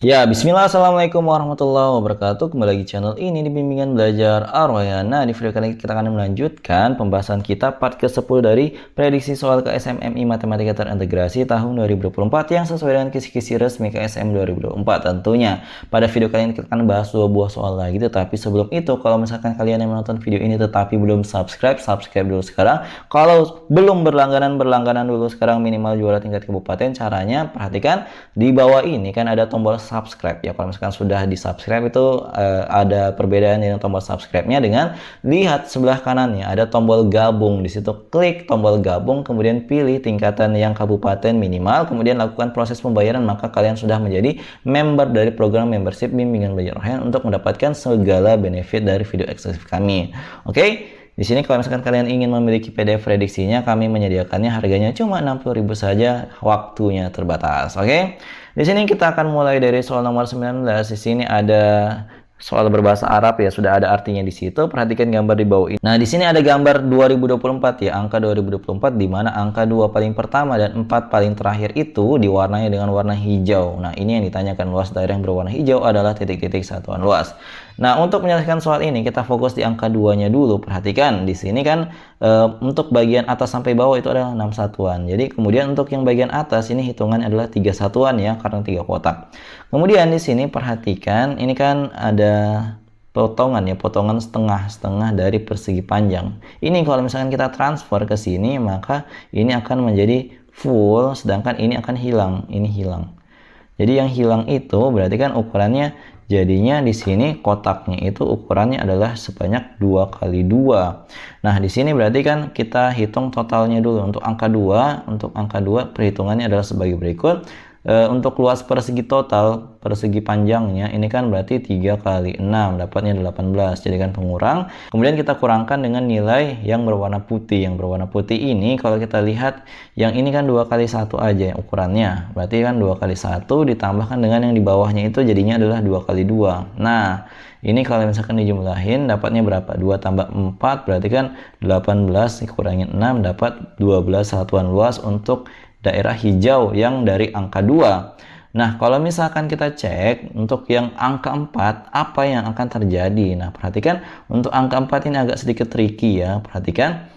Ya, bismillah, assalamualaikum warahmatullahi wabarakatuh. Kembali lagi channel ini di Bimbingan Belajar Arwaya. Nah, di video kali ini kita akan melanjutkan pembahasan kita part ke-10 dari prediksi soal KSMMI Matematika Terintegrasi tahun 2024 yang sesuai dengan kisi-kisi resmi KSM 2024 tentunya. Pada video kali ini kita akan bahas dua buah soal lagi, tetapi sebelum itu, kalau misalkan kalian yang menonton video ini tetapi belum subscribe dulu sekarang. Kalau belum berlangganan dulu sekarang, minimal juara tingkat kabupaten. Caranya perhatikan di bawah ini kan ada tombol subscribe ya. Kalau misalkan sudah di subscribe itu ada perbedaan dengan tombol subscribe-nya dengan lihat sebelah kanannya ada tombol gabung. Di situ klik tombol gabung, kemudian pilih tingkatan yang kabupaten minimal, kemudian lakukan proses pembayaran, maka kalian sudah menjadi member dari program membership Bimbingan Belajar Arwaya untuk mendapatkan segala benefit dari video eksklusif kami. Oke? Di sini kalau misalkan kalian ingin memiliki PDF prediksinya, kami menyediakannya, harganya cuma 60.000 saja, waktunya terbatas. Oke? Di sini kita akan mulai dari soal nomor 19. Di sini ada soal berbahasa Arab ya, sudah ada artinya di situ. Perhatikan gambar di bawah ini. Nah, di sini ada gambar 2024 ya, angka 2024 di mana angka 2 paling pertama dan 4 paling terakhir itu diwarnai dengan warna hijau. Nah, ini yang ditanyakan, luas daerah yang berwarna hijau adalah titik-titik satuan luas. Nah, untuk menyelesaikan soal ini kita fokus di angka 2-nya dulu. Perhatikan di sini kan untuk bagian atas sampai bawah itu adalah 6 satuan. Jadi kemudian untuk yang bagian atas ini hitungannya adalah 3 satuan ya, karena 3 kotak. Kemudian di sini perhatikan ini kan ada potongan ya, potongan setengah dari persegi panjang. Ini kalau misalkan kita transfer ke sini, maka ini akan menjadi full, sedangkan ini akan hilang, ini hilang. Jadi yang hilang itu berarti kan ukurannya, jadinya di sini kotaknya itu ukurannya adalah sebanyak 2 kali 2. Nah, di sini berarti kan kita hitung totalnya dulu. Untuk angka 2 perhitungannya adalah sebagai berikut. Untuk luas persegi total, persegi panjangnya ini kan berarti 3 kali 6, dapatnya 18, jadikan pengurang. Kemudian kita kurangkan dengan nilai yang berwarna putih. Yang berwarna putih ini kalau kita lihat, yang ini kan 2 kali 1 aja ukurannya, berarti kan 2 kali 1 ditambahkan dengan yang di bawahnya itu jadinya adalah 2 kali 2. Nah, ini kalau misalkan dijumlahin dapatnya berapa? 2 tambah 4 berarti kan 18, kurangin 6 dapat 12 satuan luas untuk daerah hijau yang dari angka 2. Nah, kalau misalkan kita cek untuk yang angka 4, apa yang akan terjadi? Nah, perhatikan untuk angka 4 ini agak sedikit tricky ya. Perhatikan.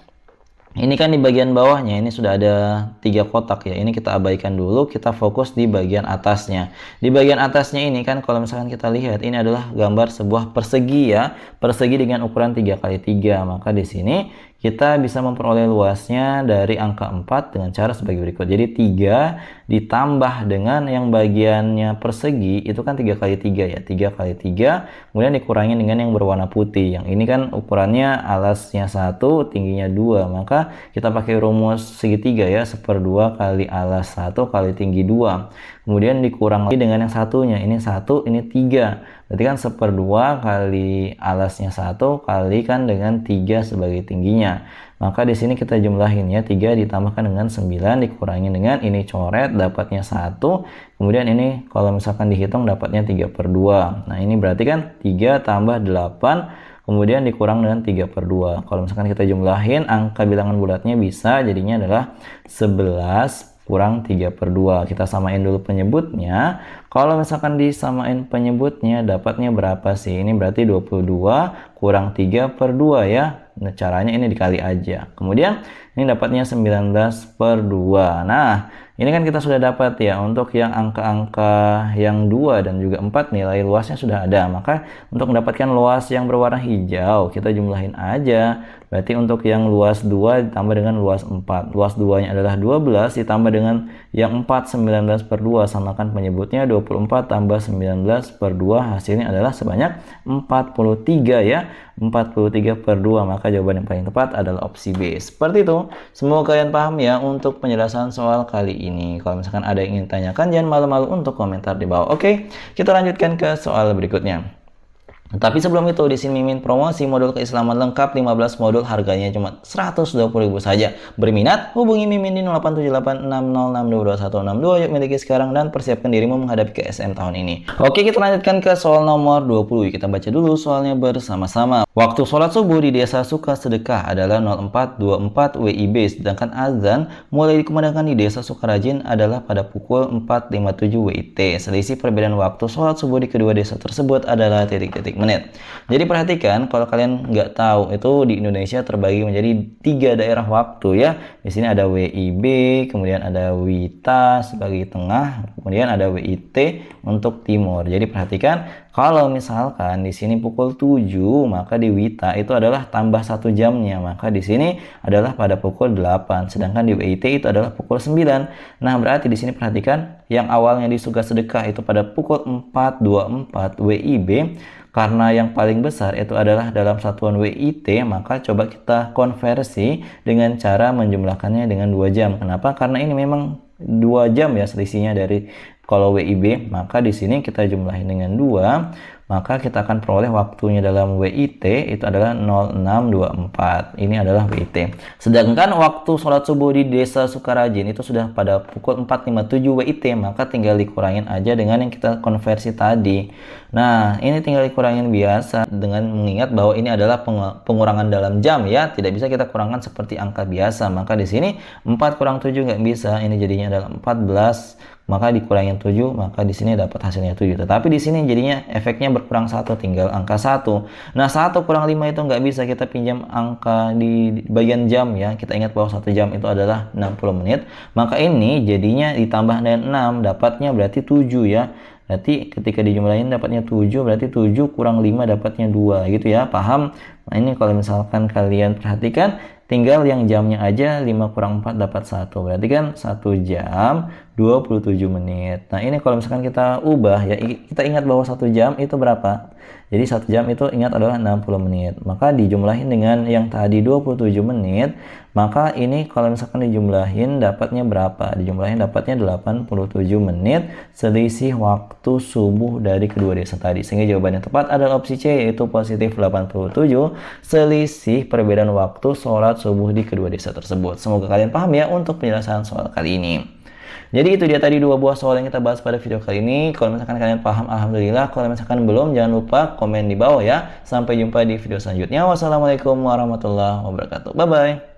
Ini kan di bagian bawahnya ini sudah ada 3 kotak ya. Ini kita abaikan dulu, kita fokus di bagian atasnya. Di bagian atasnya ini kan kalau misalkan kita lihat, ini adalah gambar sebuah persegi ya. Persegi dengan ukuran 3 kali 3. Maka di sini kita bisa memperoleh luasnya dari angka 4 dengan cara sebagai berikut. Jadi 3 ditambah dengan yang bagiannya persegi itu kan 3 kali 3 ya. 3 kali 3 kemudian dikurangi dengan yang berwarna putih. Yang ini kan ukurannya alasnya 1, tingginya 2. Maka kita pakai rumus segitiga ya, 1/2 kali alas 1 kali tinggi 2. Kemudian dikurang lagi dengan yang satunya. Ini 1, ini 3. Berarti kan 1/2 kali alasnya 1 kali kan dengan 3 sebagai tingginya. Maka di sini kita jumlahin ya, 3 ditambahkan dengan 9 dikurangi dengan ini coret dapatnya 1. Kemudian ini kalau misalkan dihitung dapatnya 3/2. Nah, ini berarti kan 3 tambah 8 kemudian dikurang dengan 3/2. Kalau misalkan kita jumlahin angka bilangan bulatnya bisa jadinya adalah 11 kurang 3/2. Kita samain dulu penyebutnya. Kalau misalkan disamain penyebutnya dapatnya berapa sih? Ini berarti 22 kurang 3/2 ya. Nah, caranya ini dikali aja. Kemudian ini dapatnya 19/2. Nah, ini kan kita sudah dapat ya untuk yang angka-angka yang 2 dan juga 4 nilai luasnya sudah ada. Maka untuk mendapatkan luas yang berwarna hijau kita jumlahin aja. Berarti untuk yang luas 2 ditambah dengan luas 4. Luas 2-nya adalah 12 ditambah dengan yang 4 19/2, samakan penyebutnya 24 tambah 19/2 hasilnya adalah sebanyak 43 ya. 43/2, maka jawaban yang paling tepat adalah opsi B. Seperti itu. Semoga kalian paham ya untuk penjelasan soal kali ini. Kalau misalkan ada yang ingin tanyakan, jangan malu-malu untuk komentar di bawah. Oke, kita lanjutkan ke soal berikutnya. Tapi sebelum itu, di sini Mimin promosi modul keislaman lengkap 15 modul, harganya cuma 120.000 saja. Berminat? Hubungi Mimin di 087860622162. Yuk miliki sekarang dan persiapkan dirimu menghadapi KSM tahun ini. Oke, kita lanjutkan ke soal nomor 20. Kita baca dulu soalnya bersama-sama. Waktu sholat subuh di desa Sukasedekah adalah 04.24 WIB, sedangkan azan mulai dikumandangkan di desa Sukarajin adalah pada pukul 4.57 WIT. Selisih perbedaan waktu sholat subuh di kedua desa tersebut adalah titik-titik menit. Jadi perhatikan, kalau kalian nggak tahu, itu di Indonesia terbagi menjadi 3 daerah waktu ya. Di sini ada WIB, kemudian ada WITA sebagai tengah, kemudian ada WIT untuk timur. Jadi perhatikan, kalau misalkan di sini pukul 7, maka di WITA itu adalah tambah 1 jamnya, maka di sini adalah pada pukul 8, sedangkan di WIT itu adalah pukul 9. Nah, berarti di sini perhatikan, yang awalnya di Sukasedekah itu pada pukul 4.24 WIB, karena yang paling besar itu adalah dalam satuan WIT, maka coba kita konversi dengan cara menjumlahkannya dengan 2 jam. Kenapa? Karena ini memang 2 jam ya selisihnya dari kalau WIB, maka di sini kita jumlahin dengan 2, maka kita akan peroleh waktunya dalam WIT itu adalah 06.24. Ini adalah WIT. Sedangkan waktu sholat subuh di desa Sukarajin itu sudah pada pukul 4.57 WIT, maka tinggal dikurangin aja dengan yang kita konversi tadi. Nah, ini tinggal dikurangin biasa dengan mengingat bahwa ini adalah pengurangan dalam jam ya, tidak bisa kita kurangkan seperti angka biasa. Maka di sini 4 kurang 7 nggak bisa, ini jadinya adalah 14, maka dikurangin 7, maka di sini dapat hasilnya 7. Tetapi di sini jadinya efeknya berkurang 1, tinggal angka 1. Nah, 1 kurang 5 itu nggak bisa kita pinjam angka di bagian jam ya. Kita ingat bahwa 1 jam itu adalah 60 menit. Maka ini jadinya ditambah dengan 6, dapatnya berarti 7 ya. Berarti ketika dijumlahin dapatnya 7, berarti 7 kurang 5 dapatnya 2 gitu ya. Paham? Nah, ini kalau misalkan kalian perhatikan, tinggal yang jamnya aja 5 kurang 4 dapat 1. Berarti kan 1 jam 27 menit. Nah, ini kalau misalkan kita ubah ya, kita ingat bahwa 1 jam itu berapa? Jadi 1 jam itu ingat adalah 60 menit. Maka dijumlahin dengan yang tadi 27 menit, maka ini kalau misalkan dijumlahin dapatnya berapa? Dijumlahin dapatnya 87 menit selisih waktu subuh dari kedua desa tadi. Sehingga jawaban yang tepat adalah opsi C, yaitu positif 87, selisih perbedaan waktu sholat subuh di kedua desa tersebut. Semoga kalian paham ya untuk penjelasan soal kali ini. Jadi itu dia tadi 2 buah soal yang kita bahas pada video kali ini. Kalau misalkan kalian paham, alhamdulillah. Kalau misalkan belum, jangan lupa komen di bawah ya. Sampai jumpa di video selanjutnya. Wassalamualaikum warahmatullahi wabarakatuh. Bye-bye.